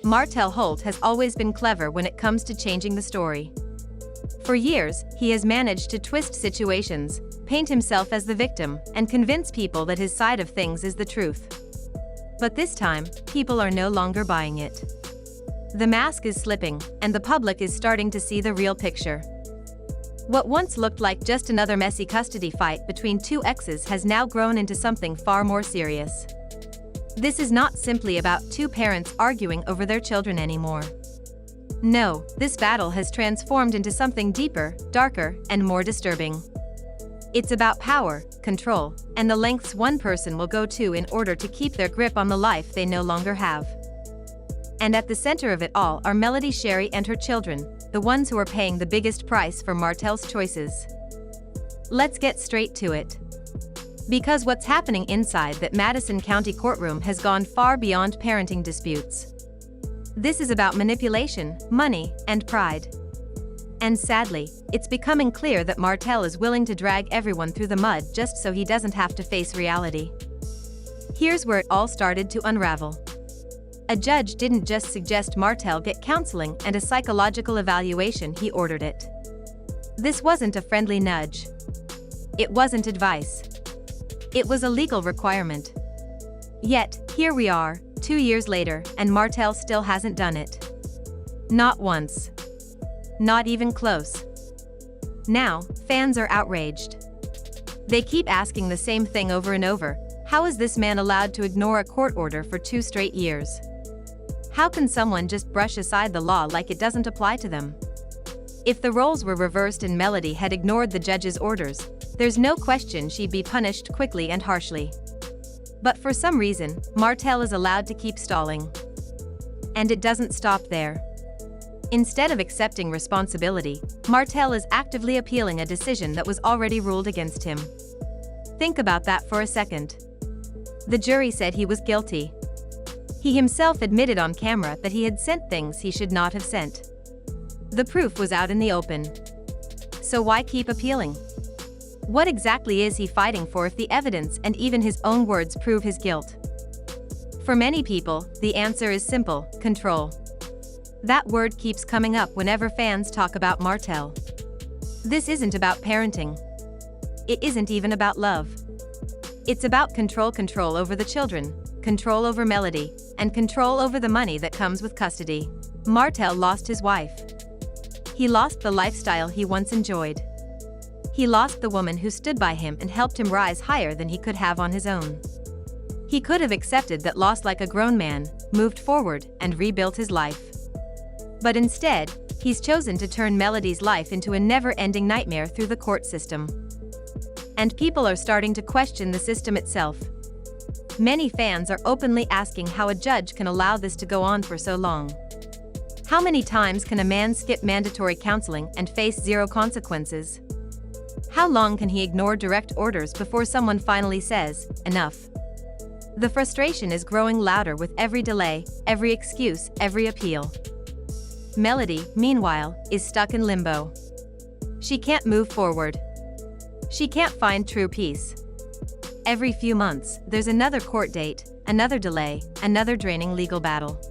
Martell Holt has always been clever when it comes to changing the story. For years, he has managed to twist situations, paint himself as the victim, and convince people that his side of things is the truth. But this time, people are no longer buying it. The mask is slipping, and the public is starting to see the real picture. What once looked like just another messy custody fight between two exes has now grown into something far more serious. This is not simply about two parents arguing over their children anymore. No, this battle has transformed into something deeper, darker, and more disturbing. It's about power, control, and the lengths one person will go to in order to keep their grip on the life they no longer have. And at the center of it all are Melody, Shari, and her children, the ones who are paying the biggest price for Martell's choices. Let's get straight to it. Because what's happening inside that Madison County courtroom has gone far beyond parenting disputes. This is about manipulation, money, and pride. And sadly, it's becoming clear that Martell is willing to drag everyone through the mud just so he doesn't have to face reality. Here's where it all started to unravel. A judge didn't just suggest Martell get counseling and a psychological evaluation, he ordered it. This wasn't a friendly nudge. It wasn't advice. It was a legal requirement. Yet, here we are, 2 years later, and Martell still hasn't done it. Not once. Not even close. Now, fans are outraged. They keep asking the same thing over and over. How is this man allowed to ignore a court order for 2 straight years? How can someone just brush aside the law like it doesn't apply to them? If the roles were reversed and Melody had ignored the judge's orders, there's no question she'd be punished quickly and harshly. But for some reason, Martell is allowed to keep stalling. And it doesn't stop there. Instead of accepting responsibility, Martell is actively appealing a decision that was already ruled against him. Think about that for a second. The jury said he was guilty. He himself admitted on camera that he had sent things he should not have sent. The proof was out in the open. So why keep appealing? What exactly is he fighting for if the evidence and even his own words prove his guilt? For many people, the answer is simple: control. That word keeps coming up whenever fans talk about Martell. This isn't about parenting. It isn't even about love. It's about control over the children, control over Melody, and control over the money that comes with custody. Martell lost his wife. He lost the lifestyle he once enjoyed. He lost the woman who stood by him and helped him rise higher than he could have on his own. He could have accepted that loss like a grown man, moved forward, and rebuilt his life. But instead, he's chosen to turn Melody's life into a never-ending nightmare through the court system. And people are starting to question the system itself. Many fans are openly asking how a judge can allow this to go on for so long. How many times can a man skip mandatory counseling and face zero consequences? How long can he ignore direct orders before someone finally says, enough? The frustration is growing louder with every delay, every excuse, every appeal. Melody, meanwhile, is stuck in limbo. She can't move forward. She can't find true peace. Every few months, there's another court date, another delay, another draining legal battle.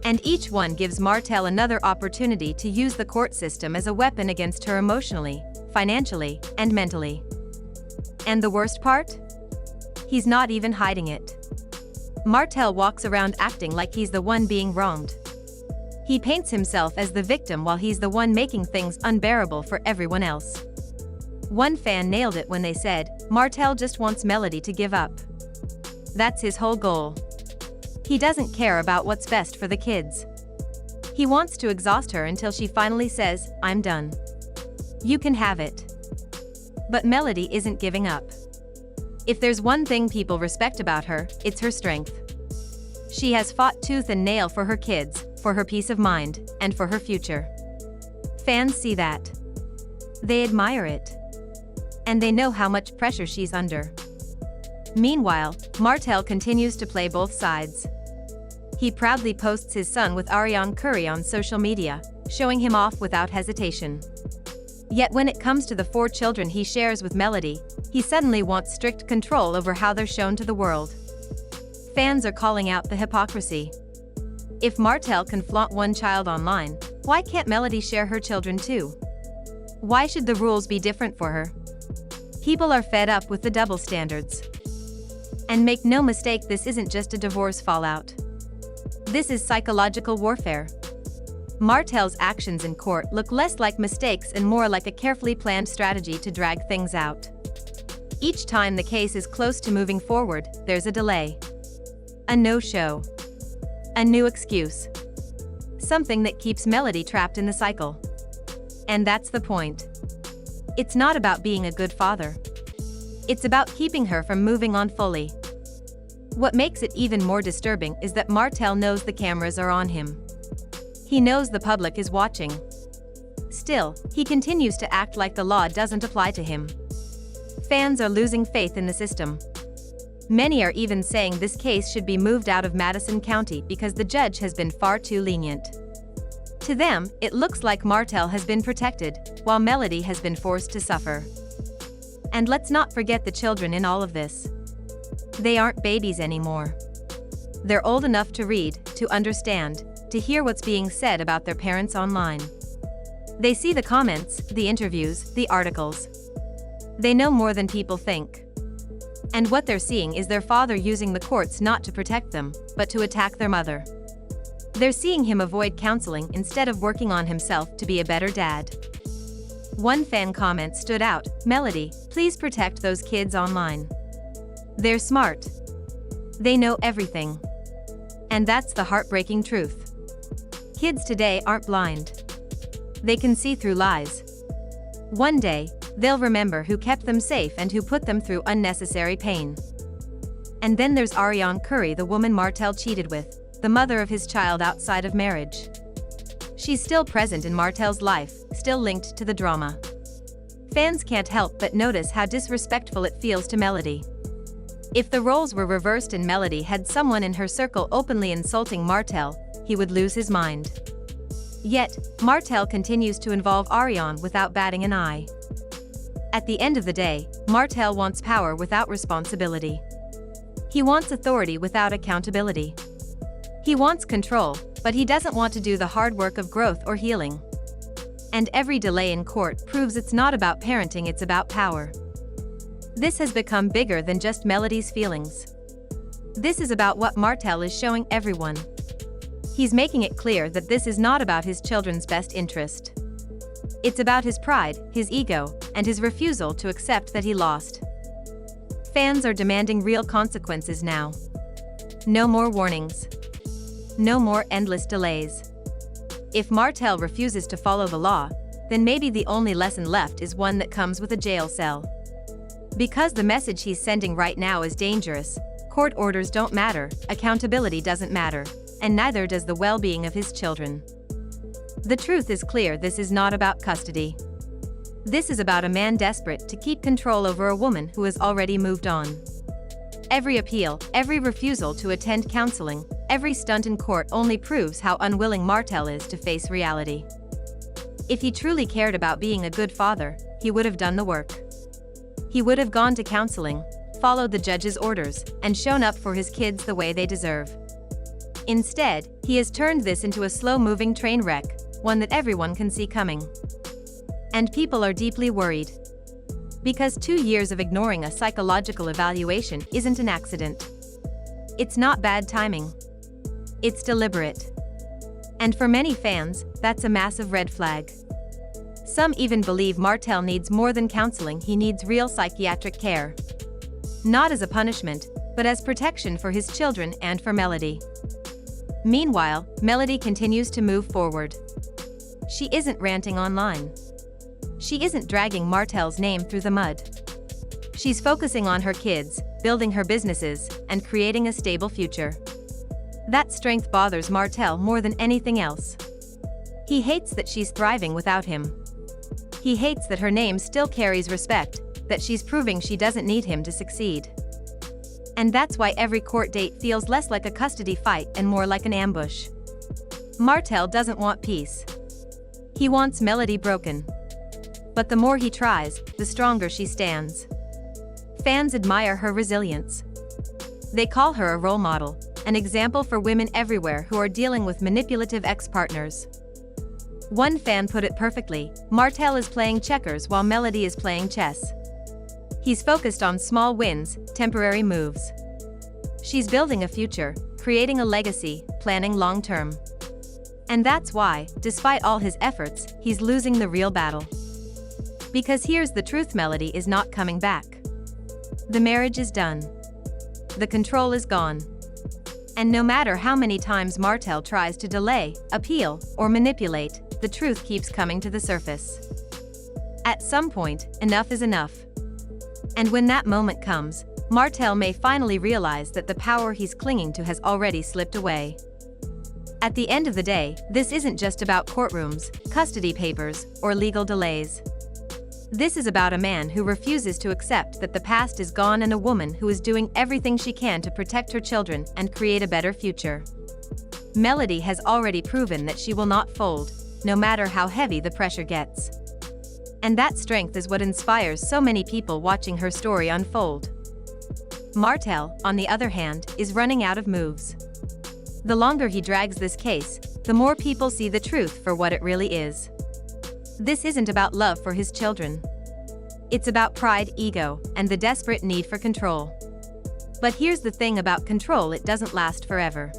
And each one gives Martell another opportunity to use the court system as a weapon against her emotionally, financially, and mentally. And the worst part? He's not even hiding it. Martell walks around acting like he's the one being wronged. He paints himself as the victim while he's the one making things unbearable for everyone else. One fan nailed it when they said, Martell just wants Melody to give up. That's his whole goal. He doesn't care about what's best for the kids. He wants to exhaust her until she finally says, I'm done. You can have it. But Melody isn't giving up. If there's one thing people respect about her, it's her strength. She has fought tooth and nail for her kids, for her peace of mind, and for her future. Fans see that. They admire it. And they know how much pressure she's under. Meanwhile, Martell continues to play both sides. He proudly posts his son with Ariane Curry on social media, showing him off without hesitation. Yet when it comes to the 4 children he shares with Melody, he suddenly wants strict control over how they're shown to the world. Fans are calling out the hypocrisy. If Martell can flaunt one child online, why can't Melody share her children too? Why should the rules be different for her? People are fed up with the double standards. And make no mistake, this isn't just a divorce fallout. This is psychological warfare. Martell's actions in court look less like mistakes and more like a carefully planned strategy to drag things out. Each time the case is close to moving forward, there's a delay. A no-show. A new excuse. Something that keeps Melody trapped in the cycle. And that's the point. It's not about being a good father. It's about keeping her from moving on fully. What makes it even more disturbing is that Martell knows the cameras are on him. He knows the public is watching. Still, he continues to act like the law doesn't apply to him. Fans are losing faith in the system. Many are even saying this case should be moved out of Madison County because the judge has been far too lenient. To them, it looks like Martell has been protected, while Melody has been forced to suffer. And let's not forget the children in all of this. They aren't babies anymore. They're old enough to read, to understand, to hear what's being said about their parents online. They see the comments, the interviews, the articles. They know more than people think. And what they're seeing is their father using the courts not to protect them, but to attack their mother. They're seeing him avoid counseling instead of working on himself to be a better dad. One fan comment stood out: "Melody, please protect those kids online. They're smart. They know everything." And that's the heartbreaking truth. Kids today aren't blind. They can see through lies. One day, they'll remember who kept them safe and who put them through unnecessary pain. And then there's Ariane Curry, the woman Martell cheated with, the mother of his child outside of marriage. She's still present in Martell's life, still linked to the drama. Fans can't help but notice how disrespectful it feels to Melody. If the roles were reversed and Melody had someone in her circle openly insulting Martell, he would lose his mind. Yet, Martell continues to involve Ariane without batting an eye. At the end of the day, Martell wants power without responsibility. He wants authority without accountability. He wants control, but he doesn't want to do the hard work of growth or healing. And every delay in court proves it's not about parenting, it's about power. This has become bigger than just Melody's feelings. This is about what Martell is showing everyone. He's making it clear that this is not about his children's best interest. It's about his pride, his ego, and his refusal to accept that he lost. Fans are demanding real consequences now. No more warnings. No more endless delays. If Martell refuses to follow the law, then maybe the only lesson left is one that comes with a jail cell. Because the message he's sending right now is dangerous. Court orders don't matter, accountability doesn't matter, and neither does the well-being of his children. The truth is clear: this is not about custody. This is about a man desperate to keep control over a woman who has already moved on. Every appeal, every refusal to attend counseling, every stunt in court only proves how unwilling Martell is to face reality. If he truly cared about being a good father, he would have done the work. He would have gone to counseling, followed the judge's orders, and shown up for his kids the way they deserve. Instead, he has turned this into a slow-moving train wreck, one that everyone can see coming. And people are deeply worried. Because 2 years of ignoring a psychological evaluation isn't an accident. It's not bad timing. It's deliberate. And for many fans, that's a massive red flag. Some even believe Martell needs more than counseling, he needs real psychiatric care. Not as a punishment, but as protection for his children and for Melody. Meanwhile, Melody continues to move forward. She isn't ranting online. She isn't dragging Martell's name through the mud. She's focusing on her kids, building her businesses, and creating a stable future. That strength bothers Martell more than anything else. He hates that she's thriving without him. He hates that her name still carries respect, that she's proving she doesn't need him to succeed. And that's why every court date feels less like a custody fight and more like an ambush. Martell doesn't want peace. He wants Melody broken. But the more he tries, the stronger she stands. Fans admire her resilience. They call her a role model, an example for women everywhere who are dealing with manipulative ex-partners. One fan put it perfectly: Martell is playing checkers while Melody is playing chess. He's focused on small wins, temporary moves. She's building a future, creating a legacy, planning long-term. And that's why, despite all his efforts, he's losing the real battle. Because here's the truth: Melody is not coming back. The marriage is done. The control is gone. And no matter how many times Martell tries to delay, appeal, or manipulate, the truth keeps coming to the surface. At some point, enough is enough. And when that moment comes, Martell may finally realize that the power he's clinging to has already slipped away. At the end of the day, this isn't just about courtrooms, custody papers, or legal delays. This is about a man who refuses to accept that the past is gone and a woman who is doing everything she can to protect her children and create a better future. Melody has already proven that she will not fold, no matter how heavy the pressure gets. And that strength is what inspires so many people watching her story unfold. Martell, on the other hand, is running out of moves. The longer he drags this case, the more people see the truth for what it really is. This isn't about love for his children. It's about pride, ego, and the desperate need for control. But here's the thing about control: it doesn't last forever.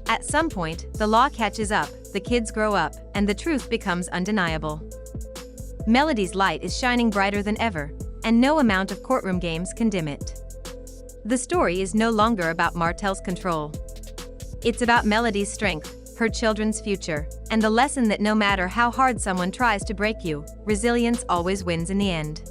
At some point, the law catches up, the kids grow up, and the truth becomes undeniable. Melody's light is shining brighter than ever, and no amount of courtroom games can dim it. The story is no longer about Martell's control. It's about Melody's strength, her children's future, and the lesson that no matter how hard someone tries to break you, resilience always wins in the end.